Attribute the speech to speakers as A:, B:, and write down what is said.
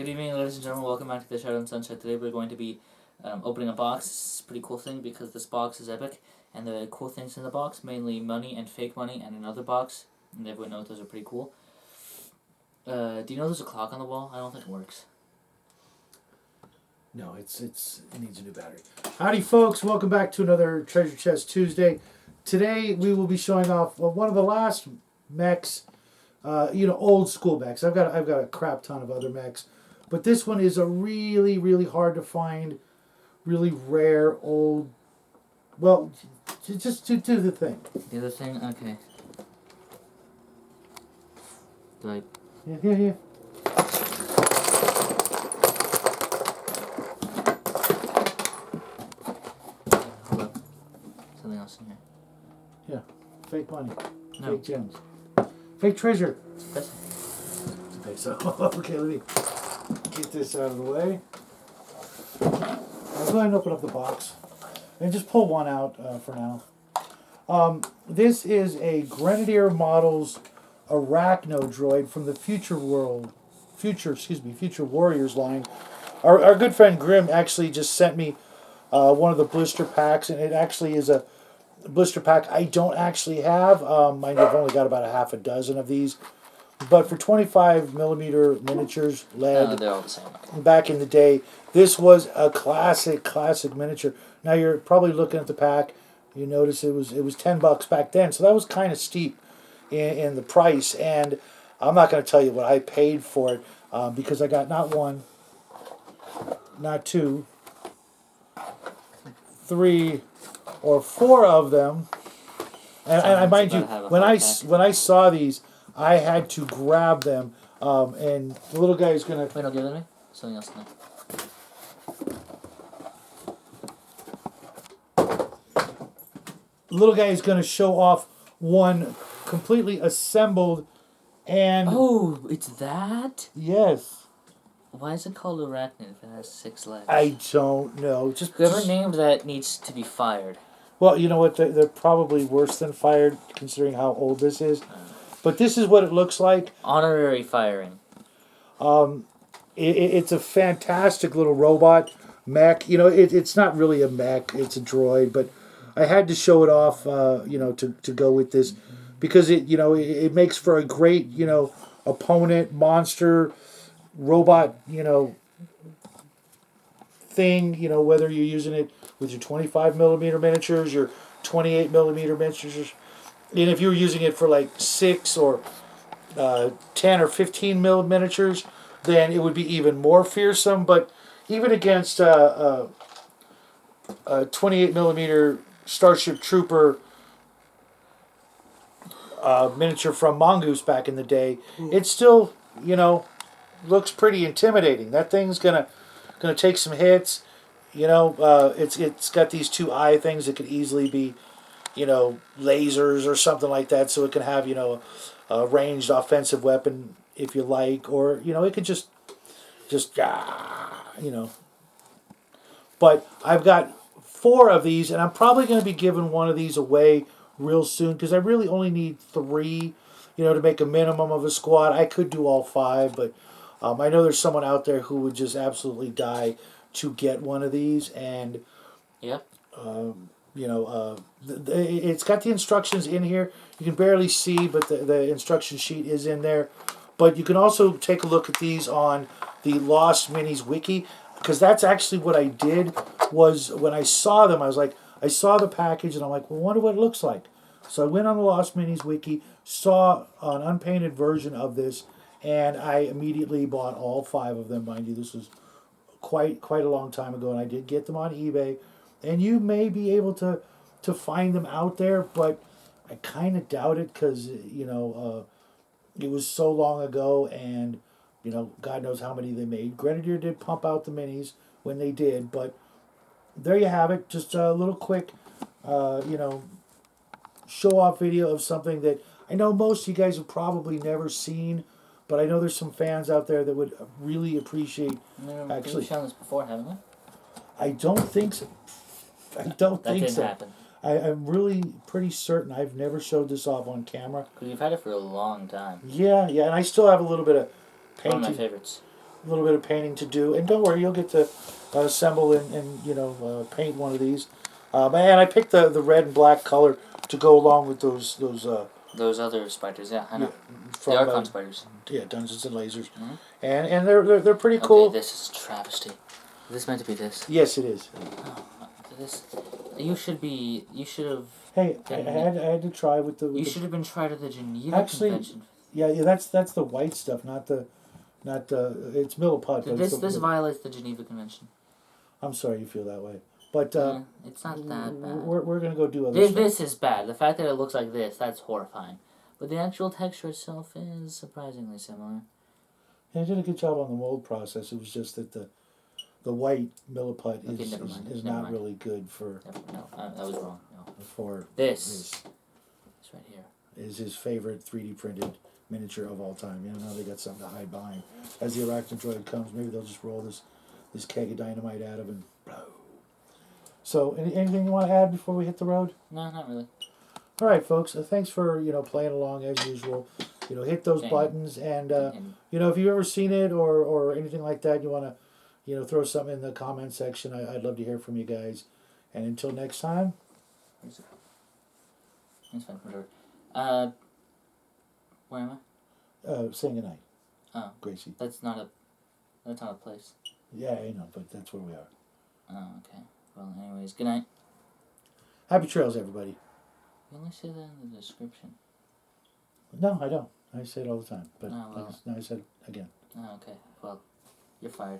A: Good evening, ladies and gentlemen. Welcome back to the Shadow and Sunshine. Today we're going to be opening a box. It's a pretty cool thing because this box is epic, and the cool things in the box, mainly money and fake money, and another box, and everyone knows those are pretty cool. Do you know there's a clock on the wall? I don't think it works.
B: No, it needs a new battery. Howdy, folks. Welcome back to another Treasure Chest Tuesday. Today we will be showing off one of the last mechs. Old school mechs. I've got a crap ton of other mechs, but this one is a really hard to find, really rare old. Well, just do the thing.
A: The other thing, okay. Like.
B: Yeah.
A: Hold up. Something else in here.
B: Yeah, fake money,
A: No.
B: fake gems, fake treasure.
A: That's
B: Okay, so okay, let me get this out of the way. I'll go ahead and open up the box and just pull one out for now. This is a Grenadier Models Arachnodroid from the Future Worriers line. Our good friend Grim actually just sent me one of the blister packs, and it actually is a blister pack I don't actually have. I've only got about a half a dozen of these. But for 25mm miniatures, lead,
A: they're all the same.
B: back in the day, this was a classic miniature. Now you're probably looking at the pack. You notice it was $10 back then, so that was kind of steep in the price. And I'm not going to tell you what I paid for it because I got not one, not two, 3 or 4 of them. And I mind you, when I saw these, I had to grab them, and the little guy is gonna.
A: Wait, no, give it to me. Something else now.
B: The little guy is gonna show off one completely assembled, and
A: Oh, it's that?
B: yes,
A: Why is it called Arachnid if it has 6 legs?
B: I don't know.
A: Whoever named that needs to be fired.
B: Well, you know what? They're probably worse than fired, considering how old this is. But this is what it looks like.
A: Honorary firing.
B: It's a fantastic little robot mech. It's not really a mech; it's a droid. But I had to show it off, to go with this, because it makes for a great, opponent, monster, robot, thing. Whether you're using it with your 25mm miniatures, your 28mm miniatures. And if you were using it for like 6 or 10 or 15mm miniatures, then it would be even more fearsome. But even against a 28mm Starship Trooper miniature from Mongoose back in the day, it still, looks pretty intimidating. That thing's gonna take some hits. It's got these 2 eye things that could easily be, lasers or something like that, so it can have, a ranged offensive weapon if you like, or, it could just. But I've got 4 of these, and I'm probably going to be giving one of these away real soon, because I really only need 3, to make a minimum of a squad. I could do all 5, but I know there's someone out there who would just absolutely die to get one of these, and
A: Yeah.
B: It's got the instructions in here. You can barely see, but the instruction sheet is in there. But you can also take a look at these on the Lost Minis wiki, because that's actually what I did. Was when I saw them, I saw the package, and I'm like, well, I wonder what it looks like. So I went on the Lost Minis wiki, saw an unpainted version of this, and I immediately bought all 5 of them. Mind you, this was quite a long time ago, and I did get them on eBay. And you may be able to find them out there, but I kind of doubt it, because it was so long ago, and God knows how many they made. Grenadier did pump out the minis when they did, but there you have it. Just a little quick, show off video of something that I know most of you guys have probably never seen, but I know there's some fans out there that would really appreciate.
A: We've shown this before, haven't we?
B: I don't think so. I don't think so.
A: That didn't happen.
B: I'm really pretty certain I've never showed this off on camera.
A: Because you've had it for a long time.
B: Yeah, and I still have a little bit of painting.
A: One of my favorites.
B: little bit of painting to do, and don't worry, you'll get to assemble and paint one of these. And I picked the red and black color to go along with those
A: other spiders. Yeah, I know.
B: from
A: The Archon spiders.
B: Yeah, Dungeons and Lasers,
A: Mm-hmm.
B: and they're pretty cool.
A: Okay, this is a travesty. Is this meant to be this?
B: Yes, it is.
A: Oh, this. You should have.
B: Hey, I had to try with the.
A: You should have been tried at the Geneva Convention.
B: Yeah, that's the white stuff, not the it's milliput.
A: This violates the Geneva Convention.
B: I'm sorry you feel that way, but
A: it's not that bad.
B: We're gonna go do other stuff.
A: This is bad. The fact that it looks like this, that's horrifying. But the actual texture itself is surprisingly similar.
B: Yeah, I did a good job on the mold process. It was just that the white milliput is not really good for.
A: No, I was wrong. No.
B: For
A: this right here
B: is his favorite 3D printed miniature of all time. Now they got something to hide behind. As the Arachnodroid comes, maybe they'll just roll this keg of dynamite at him and blow. So, anything you want to add before we hit the road?
A: No, not really.
B: All right, folks. Thanks for playing along as usual. Hit those buttons, and if you've ever seen it or anything like that, you want to throw something in the comment section. I'd love to hear from you guys. And until next time.
A: It's fine, whatever. Where am I?
B: Saying goodnight.
A: Oh,
B: Gracie.
A: That's not a place.
B: Yeah, I know, but that's where we are.
A: Oh, okay. Well, anyways, good night.
B: Happy trails, everybody.
A: You only say that in the description.
B: No, I don't. I say it all the time, but
A: Oh, well.
B: now I said it again.
A: Oh, okay. Well, you're fired.